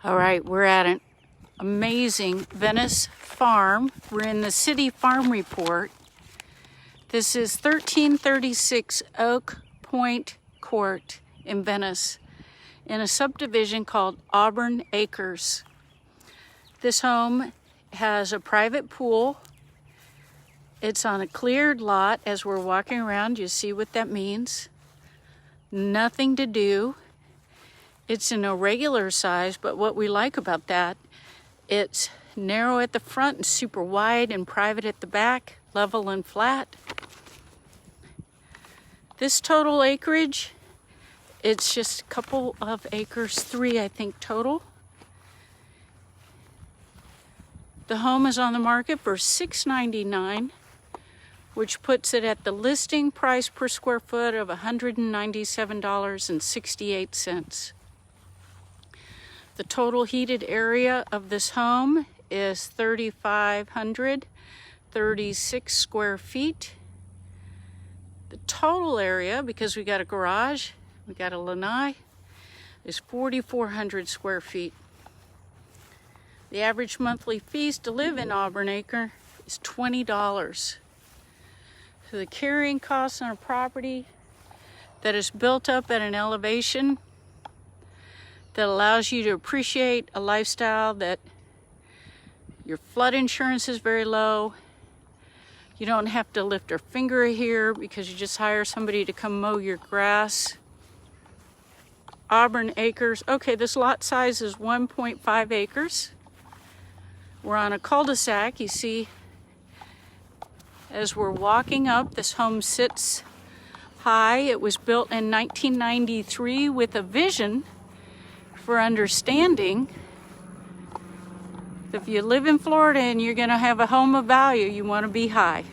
All right, we're at an amazing Venice farm. We're in the CityFarm report. This is 1336 Oak Point Court in Venice in a subdivision called Auburn Acres. This home has a private pool. It's on a cleared lot. As we're walking around, you see what that means. Nothing to do. It's an irregular size, but what we like about that, it's narrow at the front and super wide and private at the back, level and flat. This total acreage, it's just a couple of acres, 3 I think total. The home is on the market for $699, which puts it at the listing price per square foot of $197.68. The total heated area of this home is 3,536 square feet. The total area, because we got a garage, we got a lanai, is 4,400 square feet. The average monthly fees to live in Auburn Acre is $20. So the carrying costs on a property that is built up at an elevation that allows you to appreciate a lifestyle that your flood insurance is very low. You don't have to lift a finger here because you just hire somebody to come mow your grass. Auburn Acres. Okay, this lot size is 1.5 acres. We're on a cul-de-sac. You see, as we're walking up, this home sits high. It was built in 1993 with a vision for understanding if you live in Florida and you're going to have a home of value, you want to be high.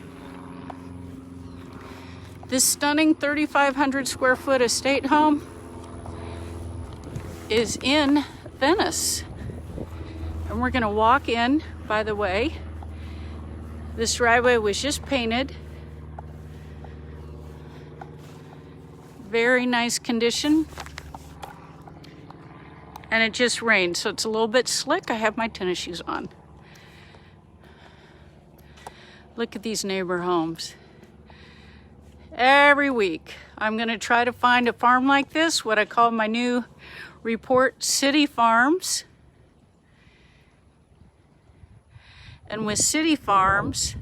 This stunning 3,500 square foot estate home is in Venice. And we're going to walk in, by the way. This driveway was just painted. Very nice condition. And it just rained, so it's a little bit slick. I have my tennis shoes on. Look at these neighbor homes. Every week, I'm gonna try to find a farm like this, what I call my new report, City Farms. And with City Farms,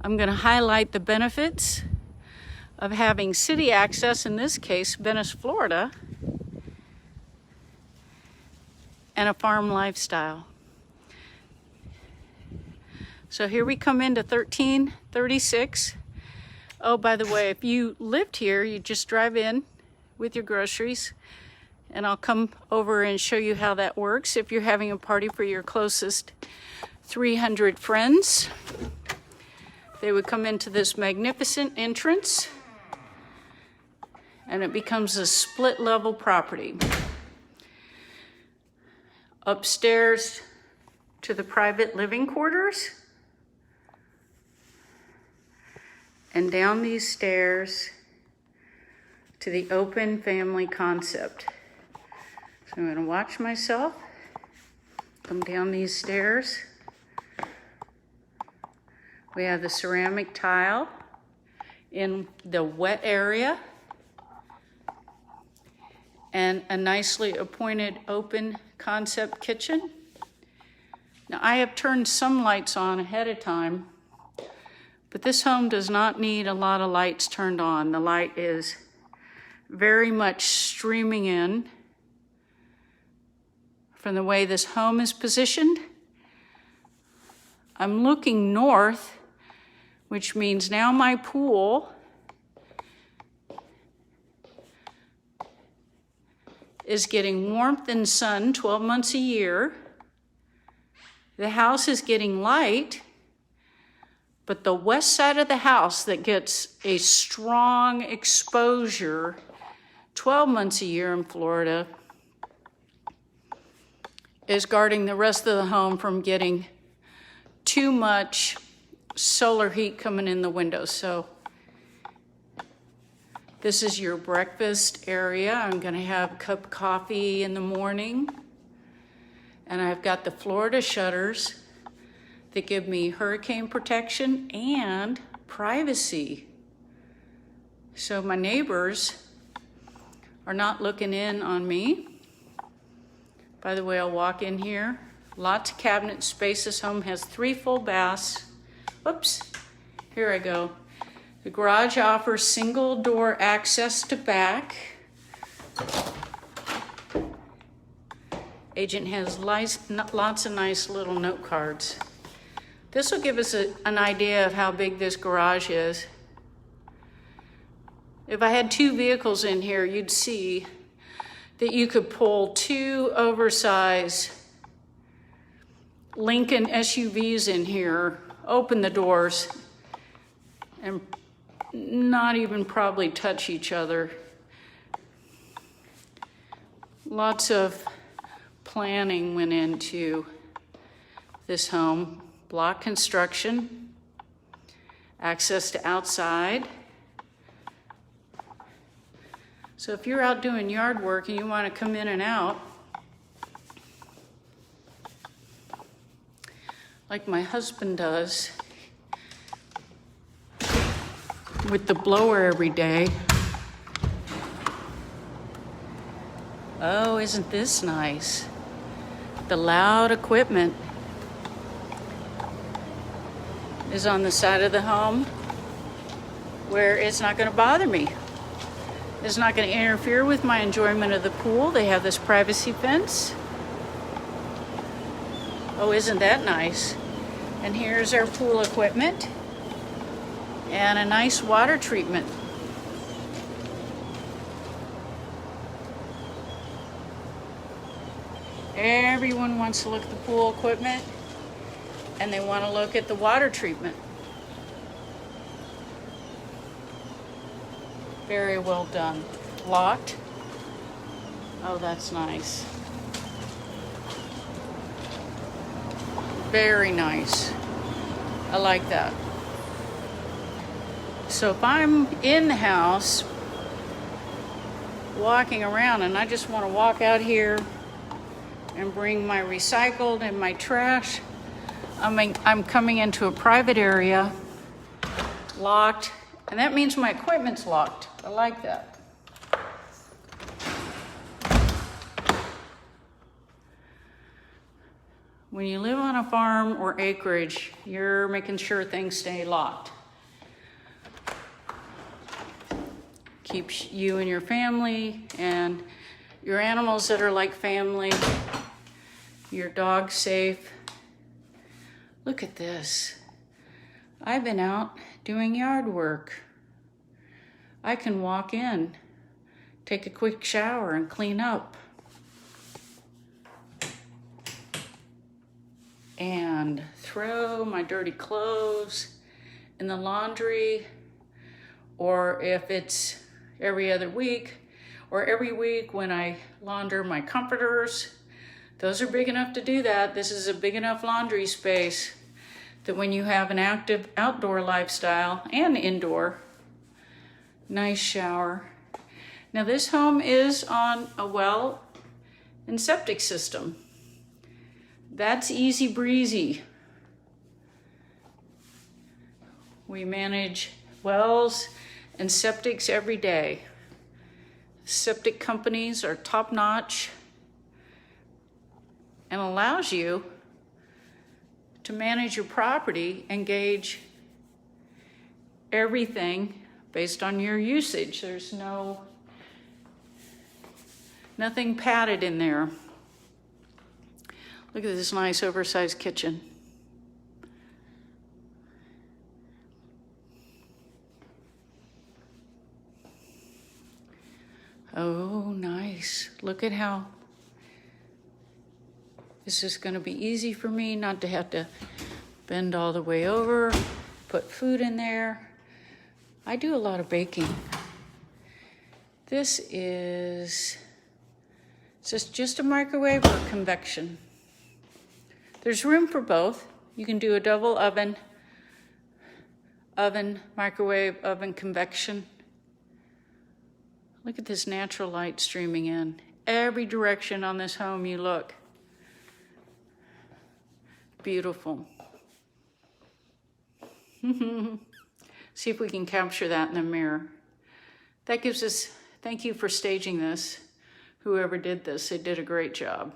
I'm gonna highlight the benefits of having city access, in this case, Venice, Florida, and a farm lifestyle. So here we come into 1336. Oh, by the way, if you lived here, you just drive in with your groceries, and I'll come over and show you how that works. If you're having a party for your closest 300 friends, they would come into this magnificent entrance, and it becomes a split level property. Upstairs to the private living quarters, and down these stairs to the open family concept. So I'm going to watch myself come down these stairs. We have the ceramic tile in the wet area and a nicely appointed open concept kitchen. Now, I have turned some lights on ahead of time, but this home does not need a lot of lights turned on. The light is very much streaming in from the way this home is positioned. I'm looking north, which means now my pool is getting warmth and sun 12 months a year. The house is getting light, but the west side of the house that gets a strong exposure 12 months a year in Florida is guarding the rest of the home from getting too much solar heat coming in the windows. So this is your breakfast area. I'm gonna have a cup of coffee in the morning. And I've got the Florida shutters that give me hurricane protection and privacy. So my neighbors are not looking in on me. By the way, I'll walk in here. Lots of cabinet space. This home has 3 full baths. Whoops, here I go. The garage offers single door access to back. Agent has lots of nice little note cards. This will give us an idea of how big this garage is. If I had 2 vehicles in here, you'd see that you could pull 2 oversized Lincoln SUVs in here, open the doors, and not even probably touch each other. Lots of planning went into this home. Block construction, access to outside. So if you're out doing yard work and you want to come in and out, like my husband does with the blower every day. Oh, isn't this nice? The loud equipment is on the side of the home where it's not going to bother me. It's not going to interfere with my enjoyment of the pool. They have this privacy fence. Oh, isn't that nice? And here's our pool equipment and a nice water treatment. Everyone wants to look at the pool equipment and they want to look at the water treatment. Very well done. Locked. Oh, that's nice. Very nice. I like that. So if I'm in the house walking around and I just want to walk out here and bring my recycled and my trash, I'm coming into a private area, locked, and that means my equipment's locked. I like that. When you live on a farm or acreage, you're making sure things stay locked. Keeps you and your family and your animals that are like family, your dog safe. Look at this. I've been out doing yard work. I can walk in, take a quick shower and clean up. And throw my dirty clothes in the laundry, or if it's every other week, or every week when I launder my comforters. Those are big enough to do that. This is a big enough laundry space that when you have an active outdoor lifestyle and indoor, nice shower. Now this home is on a well and septic system. That's easy breezy. We manage wells and septics every day. Septic companies are top-notch and allows you to manage your property and gauge everything based on your usage. There's nothing padded in there. Look at this nice oversized kitchen. Oh, nice. Look at how this is going to be easy for me not to have to bend all the way over, put food in there. I do a lot of baking. This is just a microwave or convection. There's room for both. You can do a double oven, microwave, oven, convection. Look at this natural light streaming in. Every direction on this home you look, Beautiful. See if we can capture that in the mirror. That gives us, thank you for staging this. Whoever did this, they did a great job.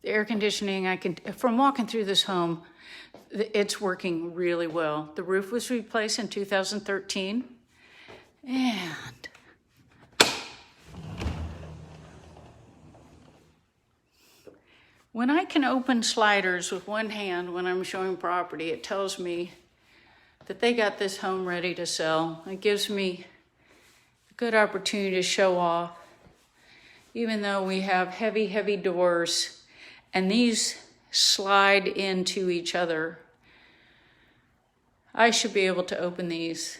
The air conditioning, from walking through this home, it's working really well. The roof was replaced in 2013. And when I can open sliders with one hand when I'm showing property, it tells me that they got this home ready to sell. It gives me a good opportunity to show off, even though we have heavy, heavy doors. And these slide into each other. I should be able to open these.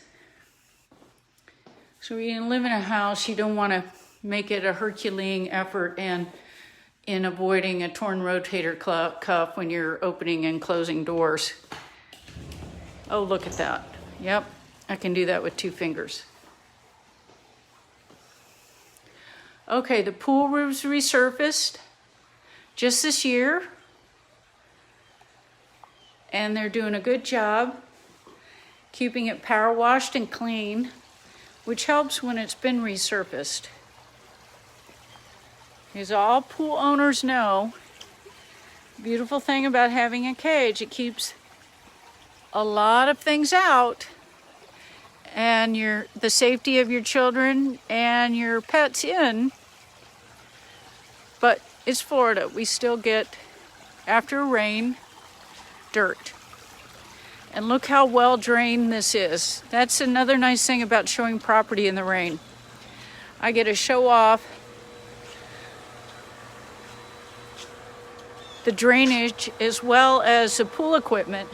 So when you live in a house, you don't want to make it a Herculean effort in avoiding a torn rotator cuff when you're opening and closing doors. Oh, look at that. Yep, I can do that with 2 fingers. Okay, the pool roof's resurfaced just this year, and they're doing a good job keeping it power washed and clean, which helps when it's been resurfaced. As all pool owners know, the beautiful thing about having a cage, it keeps a lot of things out, and the safety of your children and your pets in. But it's Florida. We still get, after rain, dirt. And look how well drained this is. That's another nice thing about showing property in the rain. I get to show off the drainage as well as the pool equipment,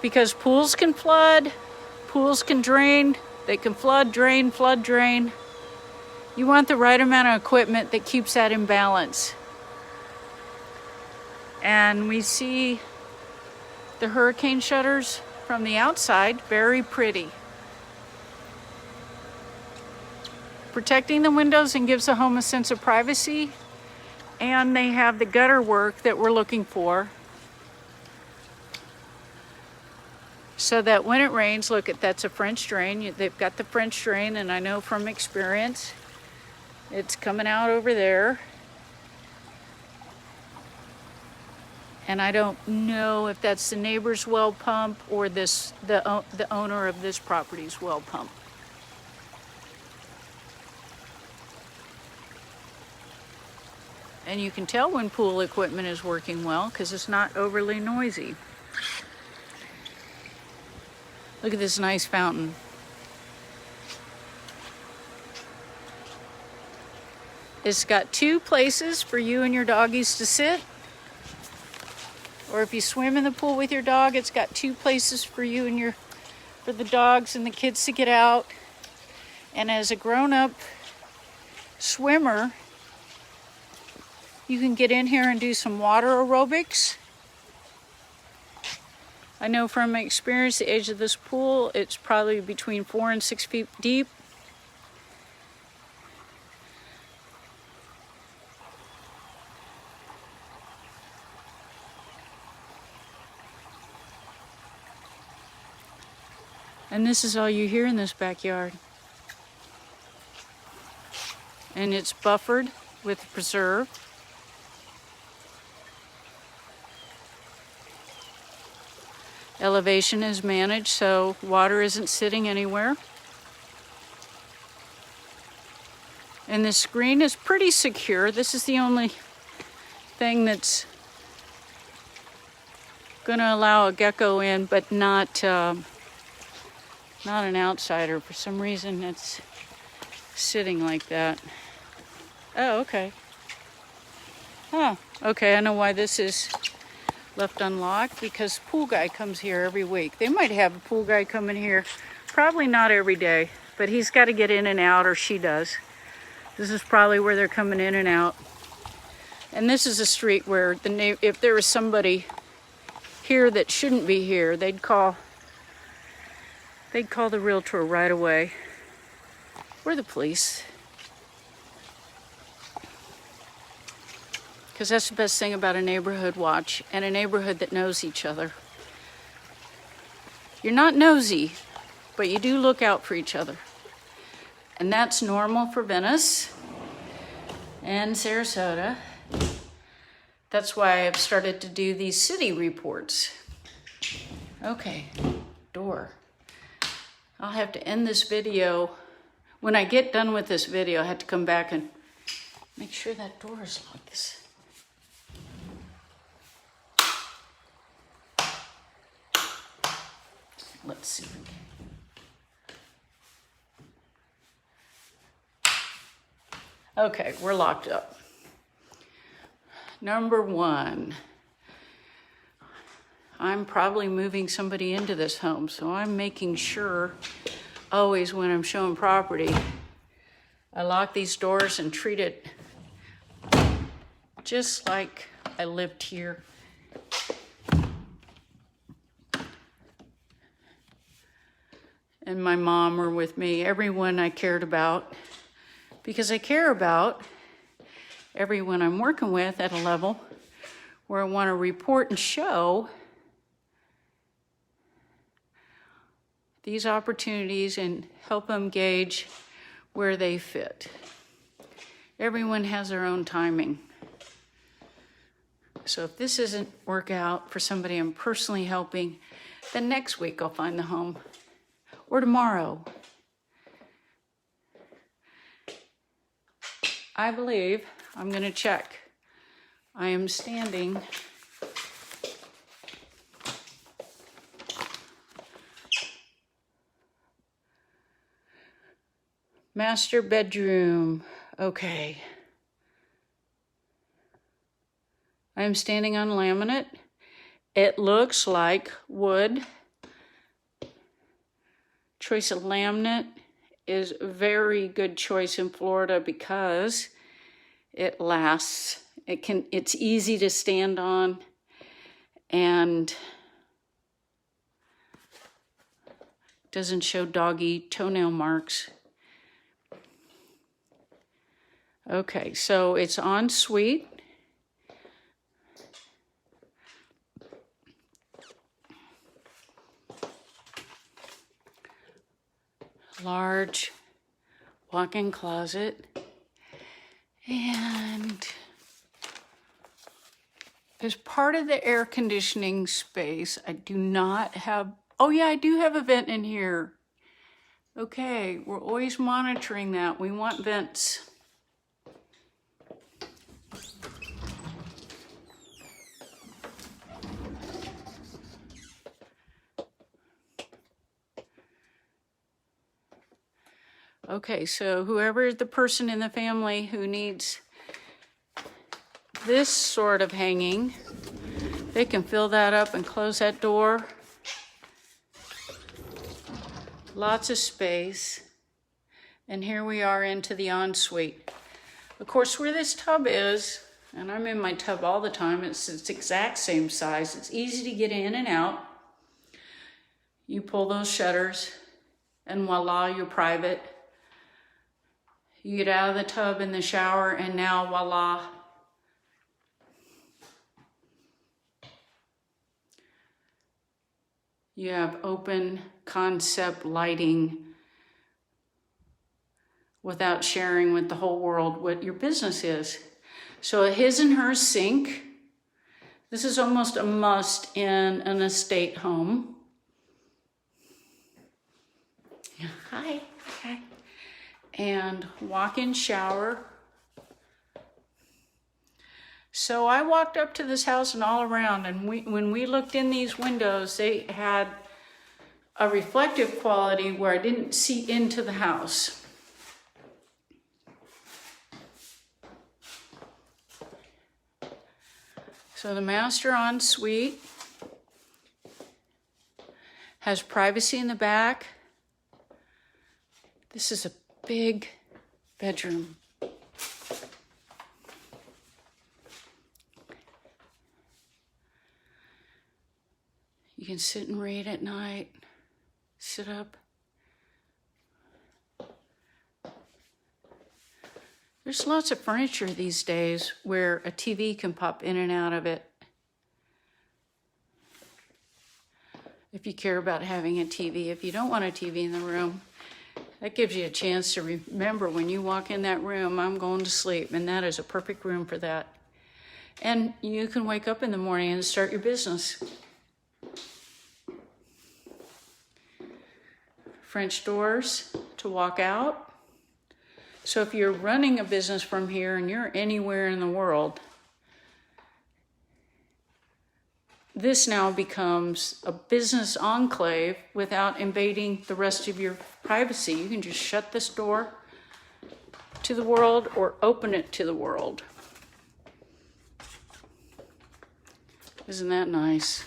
because pools can flood, pools can drain, they can flood, drain, flood, drain. You want the right amount of equipment that keeps that in balance. And we see the hurricane shutters from the outside, very pretty. Protecting the windows and gives the home a sense of privacy. And they have the gutter work that we're looking for, so that when it rains, look, that's a French drain. They've got the French drain, and I know from experience, it's coming out over there. And I don't know if that's the neighbor's well pump or the owner of this property's well pump. And you can tell when pool equipment is working well because it's not overly noisy. Look at this nice fountain. It's got 2 places for you and your doggies to sit. Or if you swim in the pool with your dog, it's got 2 places for you and for the dogs and the kids to get out. And as a grown-up swimmer, you can get in here and do some water aerobics. I know from experience, the edge of this pool, it's probably between 4 and 6 feet deep. And this is all you hear in this backyard. And it's buffered with preserve. Elevation is managed so water isn't sitting anywhere. And the screen is pretty secure. This is the only thing that's going to allow a gecko in, but not an outsider. For some reason it's sitting like that. Oh, okay. Huh. Okay, I know why this is left unlocked, because pool guy comes here every week. They might have a pool guy come in here, probably not every day, but he's got to get in and out, or she does. This is probably where they're coming in and out. And this is a street where if there was somebody here that shouldn't be here, they'd call the realtor right away, or the police. Because that's the best thing about a neighborhood watch and a neighborhood that knows each other. You're not nosy, but you do look out for each other. And that's normal for Venice and Sarasota. That's why I've started to do these city reports. Okay, door. I'll have to end this video. When I get done with this video, I have to come back and make sure that door is locked. Let's see. Okay, we're locked up. Number one, I'm probably moving somebody into this home, so I'm making sure always when I'm showing property, I lock these doors and treat it just like I lived here. And my mom were with me, everyone I cared about, because I care about everyone I'm working with at a level where I want to report and show these opportunities and help them gauge where they fit. Everyone has their own timing. So if this doesn't work out for somebody I'm personally helping, then next week I'll find the home. Or tomorrow. I believe I'm going to check. I am standing master bedroom. Okay. I am standing on laminate. It looks like wood. Choice of laminate is a very good choice in Florida because it lasts. It's easy to stand on and doesn't show doggy toenail marks. Okay, so it's en suite. Large walk-in closet, and as part of the air conditioning space, I do not have, oh yeah, I do have a vent in here. Okay, we're always monitoring that. We want vents. Okay, so whoever the person in the family who needs this sort of hanging, they can fill that up and close that door. Lots of space. And here we are into the ensuite. Of course, where this tub is, and I'm in my tub all the time, it's the exact same size. It's easy to get in and out. You pull those shutters, and voila, you're private. You get out of the tub in the shower, and now voila. You have open concept lighting without sharing with the whole world what your business is. So a his and her sink. This is almost a must in an estate home. Hi. Hi. And walk-in shower. So I walked up to this house and all around, and when we looked in these windows, they had a reflective quality where I didn't see into the house. So the master ensuite has privacy in the back. This is a big bedroom. sit and read at night. Sit up. There's lots of furniture these days where a TV can pop in and out of it. If you care about having a TV. If you don't want a TV in the room, that gives you a chance to remember when you walk in that room, I'm going to sleep, and that is a perfect room for that. And you can wake up in the morning and start your business. French doors to walk out. So if you're running a business from here and you're anywhere in the world, this now becomes a business enclave without invading the rest of your privacy. You can just shut this door to the world or open it to the world. Isn't that nice?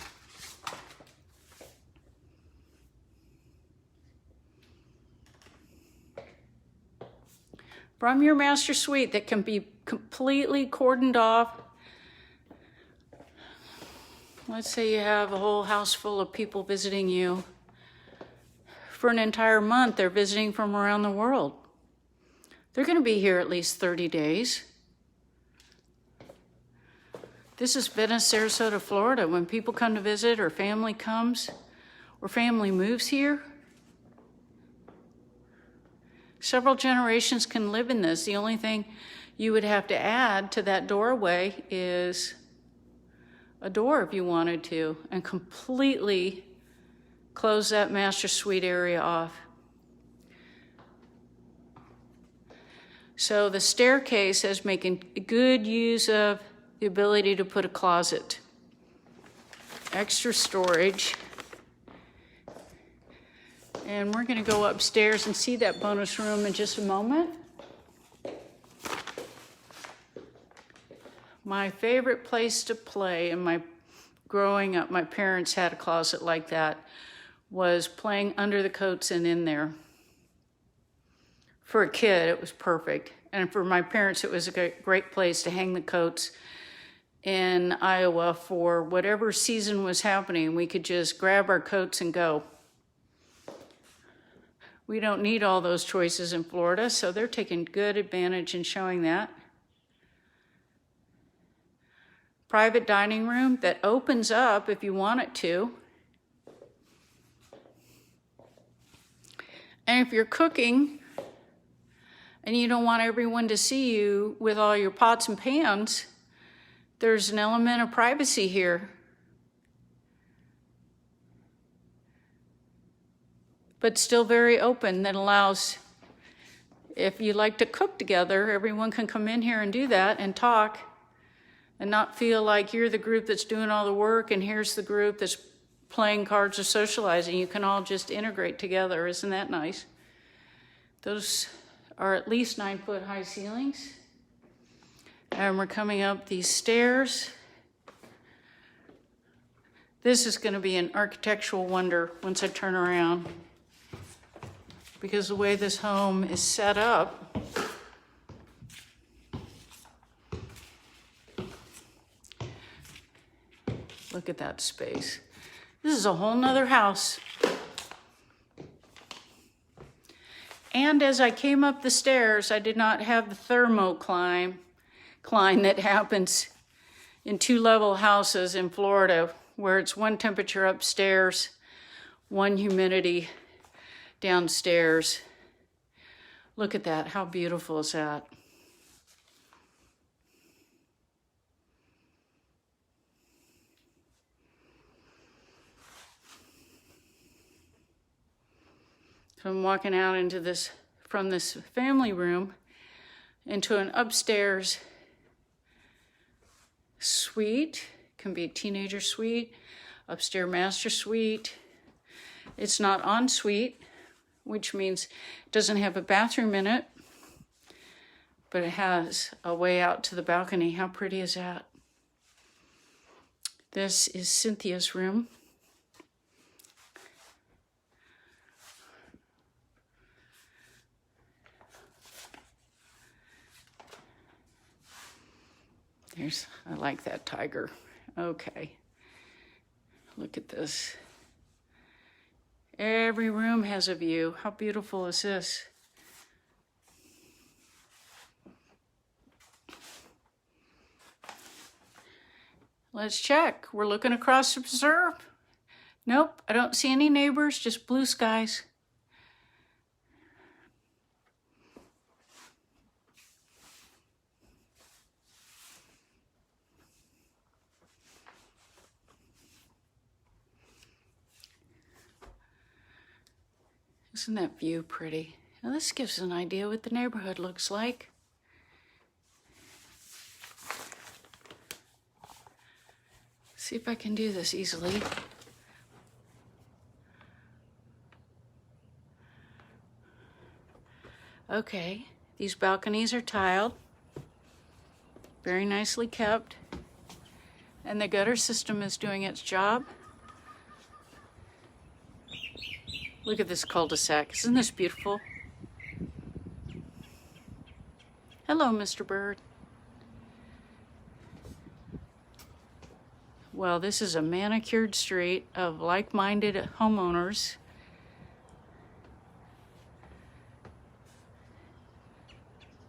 From your master suite that can be completely cordoned off. Let's say you have a whole house full of people visiting you. For an entire month, they're visiting from around the world. They're going to be here at least 30 days. This is Venice, Sarasota, Florida. When people come to visit or family comes or family moves here, several generations can live in this. The only thing you would have to add to that doorway is a door if you wanted to, and completely close that master suite area off. So the staircase is making good use of the ability to put a closet. Extra storage. And we're going to go upstairs and see that bonus room in just a moment. My favorite place to play in my growing up, my parents had a closet like that, was playing under the coats and in there. For a kid, it was perfect. And for my parents, it was a great place to hang the coats in Iowa for whatever season was happening. We could just grab our coats and go. We don't need all those choices in Florida, so they're taking good advantage in showing that. Private dining room that opens up if you want it to. And if you're cooking and you don't want everyone to see you with all your pots and pans, there's an element of privacy here. But still very open that allows, if you like to cook together, everyone can come in here and do that and talk and not feel like you're the group that's doing all the work and here's the group that's playing cards or socializing. You can all just integrate together. Isn't that nice? Those are at least 9-foot high ceilings. And we're coming up these stairs. This is going to be an architectural wonder once I turn around, because the way this home is set up, look at that space. This is a whole nother house. And as I came up the stairs, I did not have the thermocline that happens in 2-level houses in Florida, where it's one temperature upstairs, one humidity downstairs. Look at that. How beautiful is that? So I'm walking out into this, from this family room into an upstairs suite. Can be a teenager suite, upstairs master suite. It's not en suite, which means it doesn't have a bathroom in it, but it has a way out to the balcony. How pretty is that? This is Cynthia's room. I like that tiger. Okay. Look at this. Every room has a view. How beautiful is this? Let's check. We're looking across the preserve. Nope, I don't see any neighbors, just blue skies. Isn't that view pretty? Now this gives an idea what the neighborhood looks like. See if I can do this easily. Okay, these balconies are tiled, very nicely kept, and the gutter system is doing its job. Look at this cul-de-sac. Isn't this beautiful? Hello, Mr. Bird. Well, this is a manicured street of like-minded homeowners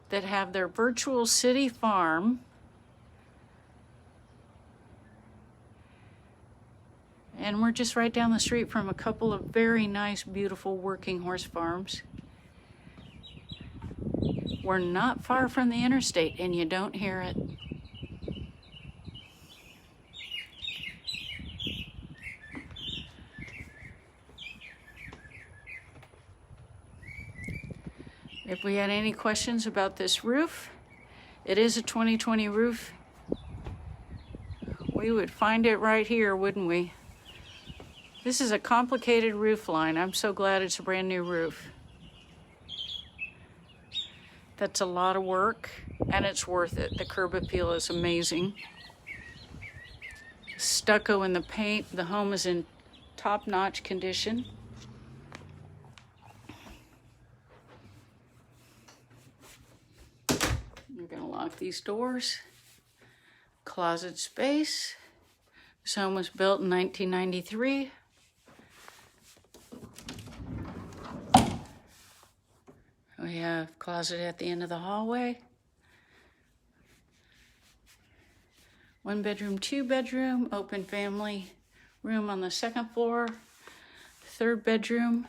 that have their virtual city farm and we're just right down the street from a couple of very nice, beautiful working horse farms. We're not far from the interstate and you don't hear it. If we had any questions about this roof, it is a 2020 roof. We would find it right here, wouldn't we? This is a complicated roof line. I'm so glad it's a brand new roof. That's a lot of work and it's worth it. The curb appeal is amazing. Stucco in the paint. The home is in top-notch condition. We're gonna lock these doors. Closet space. This home was built in 1993. We have closet at the end of the hallway. 1 bedroom, 2 bedroom, open family room on the 2nd floor, 3rd bedroom.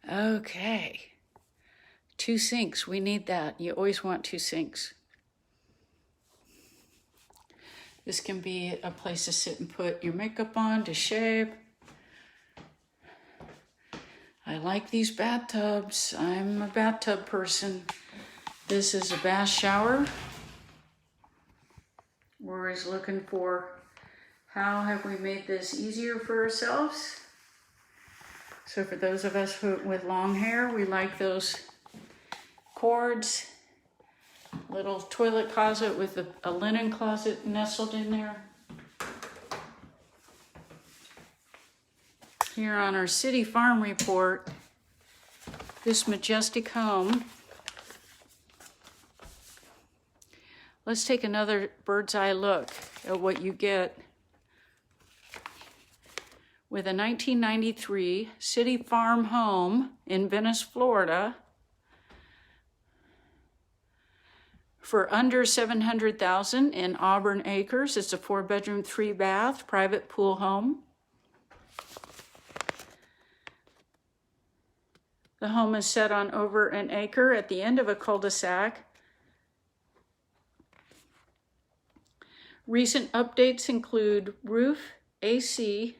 Okay, 2 sinks, we need that. You always want 2 sinks. This can be a place to sit and put your makeup on, to shave. I like these bathtubs. I'm a bathtub person. This is a bath shower. We're always looking for how have we made this easier for ourselves. So for those of us with long hair, we like those cords. Little toilet closet with a linen closet nestled in there. Here on our CityFarm report, this majestic home. Let's take another bird's eye look at what you get with a 1993 CityFarm home in Venice, Florida, for under $700,000 in Auburn Acres. It's a 4-bedroom, 3-bath private pool home. The home is set on over an acre at the end of a cul-de-sac. Recent updates include roof, AC,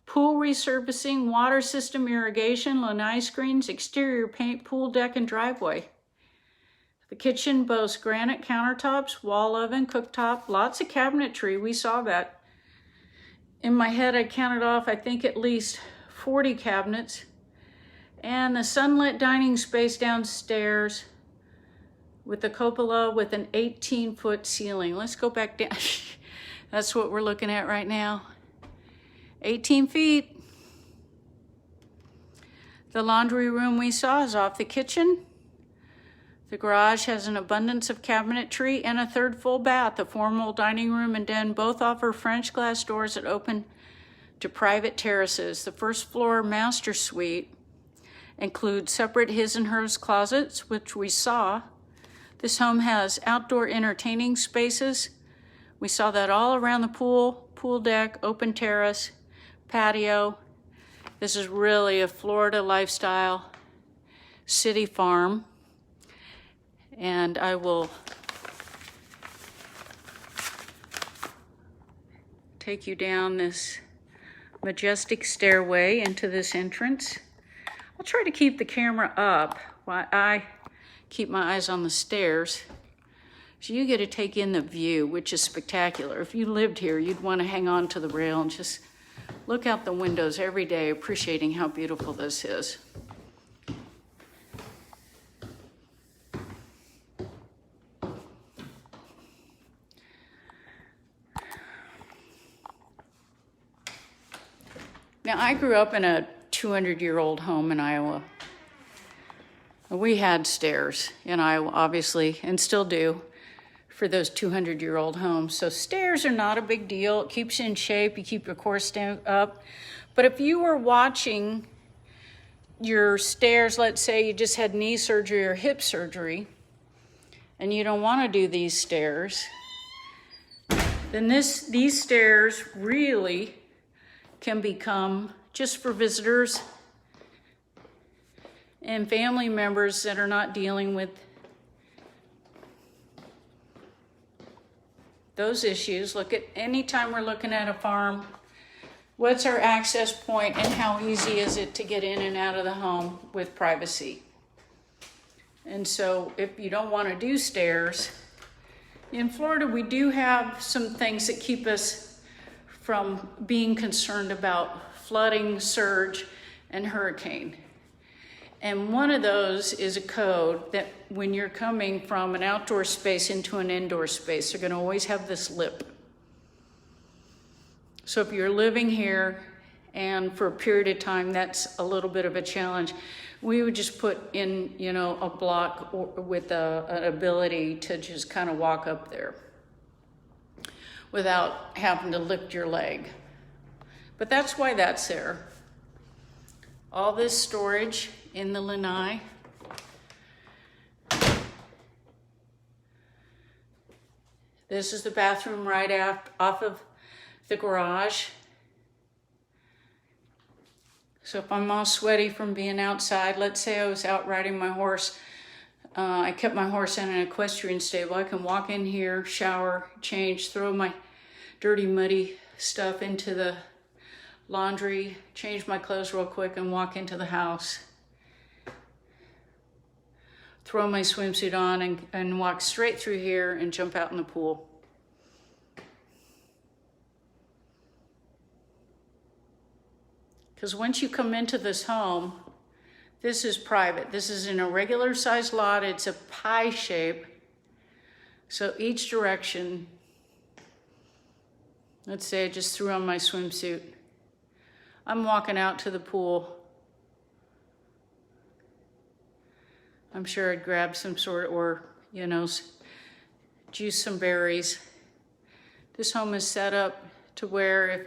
pool resurfacing, water system irrigation, lanai screens, exterior paint, pool deck, and driveway. The kitchen boasts granite countertops, wall oven, cooktop, lots of cabinetry. We saw that. In my head, I counted off, I think, at least 40 cabinets. And the sunlit dining space downstairs with the cupola with an 18-foot ceiling. Let's go back down. That's what we're looking at right now. 18 feet. The laundry room we saw is off the kitchen. The garage has an abundance of cabinetry and a third full bath. The formal dining room and den both offer French glass doors that open to private terraces. The first floor master suite includes separate his and hers closets, which we saw. This home has outdoor entertaining spaces. We saw that all around the pool, pool deck, open terrace, patio. This is really a Florida lifestyle city farm. And I will take you down this majestic stairway into this entrance. I'll try to keep the camera up while I keep my eyes on the stairs. So you get to take in the view, which is spectacular. If you lived here, you'd want to hang on to the rail and just look out the windows every day, appreciating how beautiful this is. Now, I grew up in a 200-year-old home in Iowa. We had stairs in Iowa, obviously, and still do for those 200-year-old homes. So stairs are not a big deal. It keeps you in shape. You keep your core up. But if you were watching your stairs, let's say you just had knee surgery or hip surgery, and you don't want to do these stairs, then these stairs really can become just for visitors and family members that are not dealing with those issues. Look at anytime we're looking at a farm, what's our access point and how easy is it to get in and out of the home with privacy? And so if you don't want to do stairs, in Florida we do have some things that keep us from being concerned about flooding, surge, and hurricane. And one of those is a code that when you're coming from an outdoor space into an indoor space, they're gonna always have this lip. So if you're living here and for a period of time, that's a little bit of a challenge. We would just put in, a block with an ability to just kind of walk up there without having to lift your leg. But that's why that's there. All this storage in the lanai. This is the bathroom right off of the garage. So if I'm all sweaty from being outside, let's say I was out riding my horse, I kept my horse in an equestrian stable. I can walk in here, shower, change, throw my dirty, muddy stuff into the laundry, change my clothes real quick, and walk into the house. Throw my swimsuit on and walk straight through here and jump out in the pool. Because once you come into this home, this is private. This is in a regular sized lot. It's a pie shape. So each direction, let's say I just threw on my swimsuit. I'm walking out to the pool. I'm sure I'd grab some sort, or, juice some berries. This home is set up to where if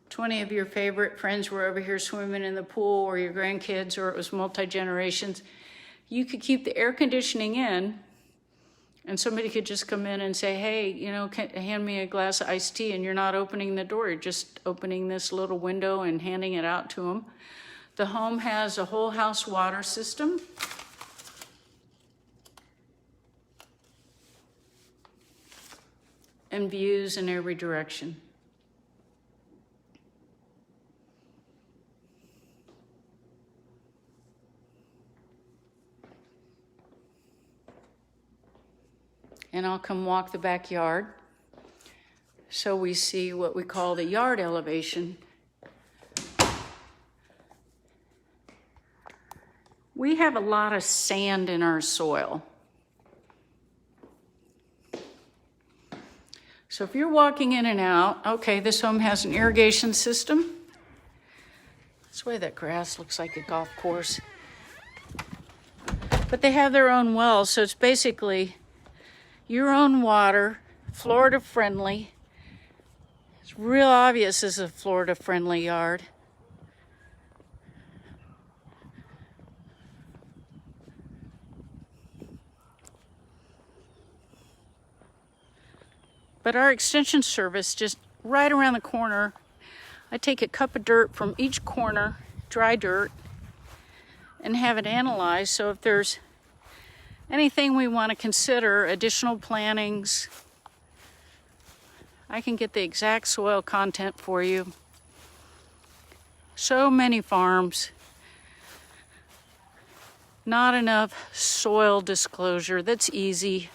20 of your favorite friends were over here swimming in the pool, or your grandkids, or it was multi-generations, you could keep the air conditioning in, and somebody could just come in and say, hey, hand me a glass of iced tea, and you're not opening the door, you're just opening this little window and handing it out to them. The home has a whole house water system. And views in every direction. And I'll come walk the backyard. So we see what we call the yard elevation. We have a lot of sand in our soil. So if you're walking in and out, okay, this home has an irrigation system. Let's That's why that grass looks like a golf course. But they have their own wells, so it's basically your own water, Florida friendly. It's real obvious this is a Florida friendly yard. But our extension service just right around the corner. I take a cup of dirt from each corner, dry dirt, and have it analyzed. So if there's anything we want to consider, additional plantings, I can get the exact soil content for you. So many farms, not enough soil disclosure. That's easy.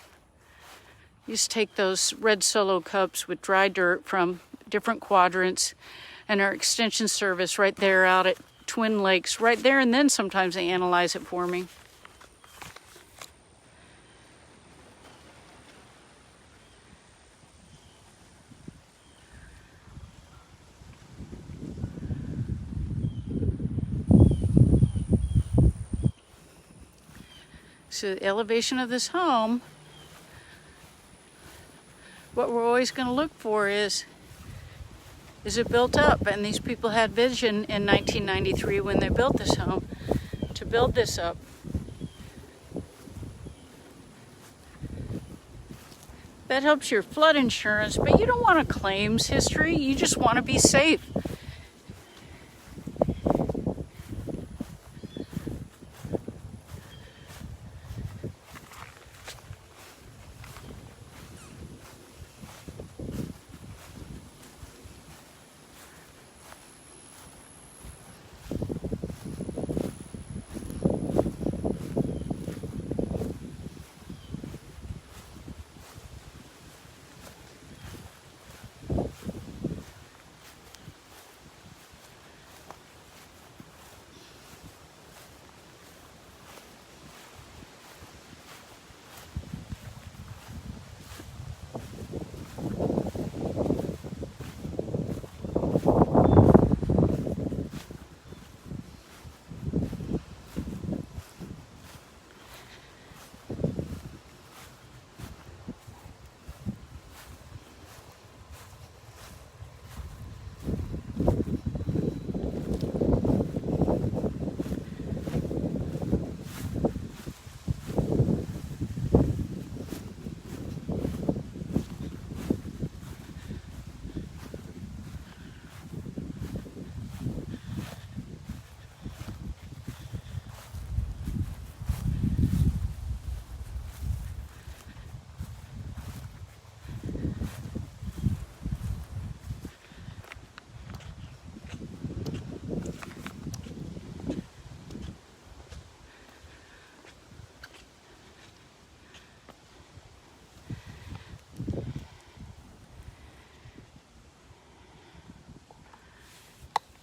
You just take those red Solo cups with dry dirt from different quadrants and our extension service right there out at Twin Lakes, right there, and then sometimes they analyze it for me. So the elevation of this home, what we're always going to look for is it built up? And these people had vision in 1993 when they built this home to build this up. That helps your flood insurance, but you don't want a claims history. You just want to be safe.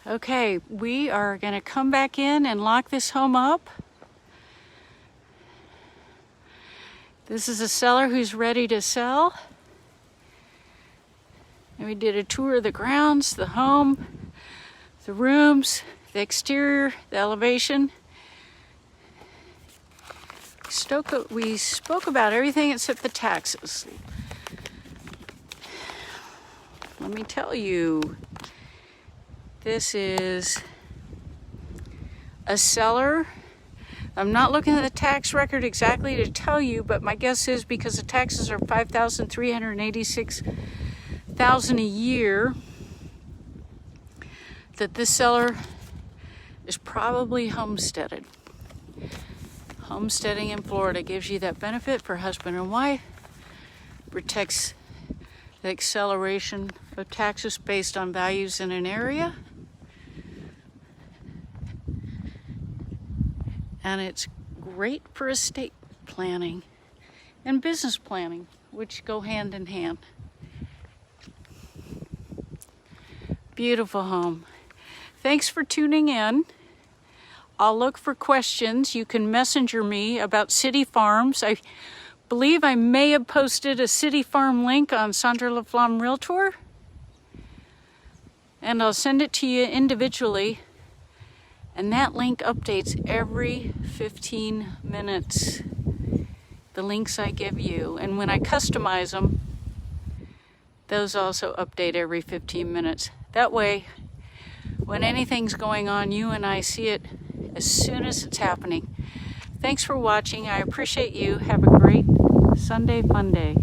Okay, we are going to come back in and lock this home up. This is a seller who's ready to sell. And we did a tour of the grounds, the home, the rooms, the exterior, the elevation. We spoke about everything except the taxes. Let me tell you. This is a seller. I'm not looking at the tax record exactly to tell you, but my guess is because the taxes are $5,386,000 a year, that this seller is probably homesteaded. Homesteading in Florida gives you that benefit for husband and wife, protects the acceleration of taxes based on values in an area. And it's great for estate planning and business planning, which go hand in hand. Beautiful home. Thanks for tuning in. I'll look for questions. You can messenger me about CityFarms. I believe I may have posted a CityFarm link on Sandra LaFlamme Realtor. And I'll send it to you individually. And that link updates every 15 minutes, the links I give you. And when I customize them, those also update every 15 minutes. That way, when anything's going on, you and I see it as soon as it's happening. Thanks for watching. I appreciate you. Have a great Sunday fun day.